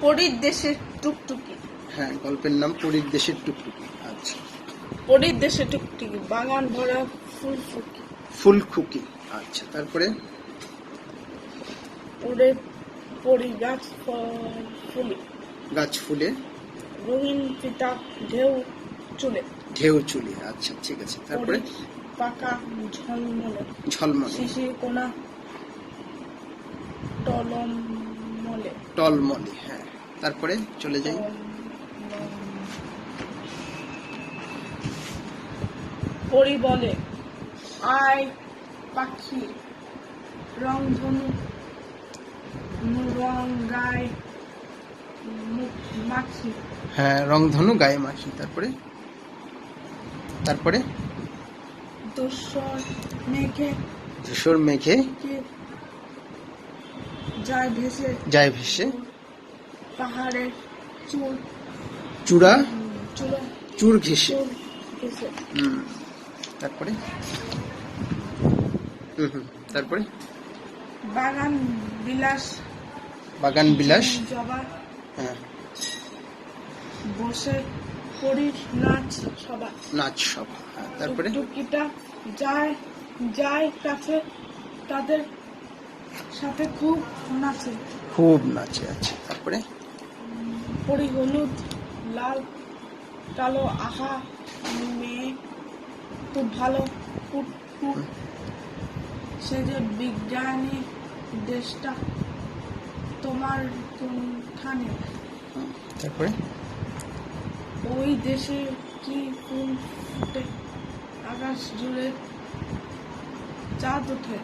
পরীর দেশের টুকটুকি। হ্যাঁ, গল্পের নাম পরীর দেশের টুকটুকি। আচ্ছা, পরীর দেশের টুকটুকি, বাগান ভরা ফুলফুকি। ফুলখুকি। আচ্ছা, তারপরে উড়ে পরী গাছ ফুলে, গাছ ফুলে, রঙিন পিতা ঢেউ চুলে। ঢেউ চুলি। আচ্ছা, ঠিক আছে। তারপরে পরী পাকা ঝলমলে, ঝলমলে, শিশির কোনা টলমলে। টলমলে। হ্যাঁ, তারপরে চলে যাই। পরী বলে, আয় পাখি রংধনু রং গায়ে মাখি। হ্যাঁ, রংধনু গায়ে মাখি। তারপরে তারপরে ধূসর মেঘে ধূসর মেঘে যায় ভেসে, যায় ভেসে, পাহাড়ের চূড়া চূড়া চূড় ঘেসে। ভেসে। তারপরে তারপরে বাগান বিলাস, বাগান বিলাস। জবা হ্যাঁ, বসে পরীর নাচ সবা। নাচ সভা। হ্যাঁ, তারপরে টুকটুকিটা যায় যায় কাছে, তাদের সাথে খুব নাচে। খুব নাচে। আচ্ছা, তারপরে পরী হলুদ লাল কালো, আহা মেয়ে খুব ভালো, সে যে বিজ্ঞানী দেশটা তোমার কোনখানে। তারপরে ওই দেশে কি ফুল ফুটে, আকাশ জুড়ে চাঁদ ওঠে।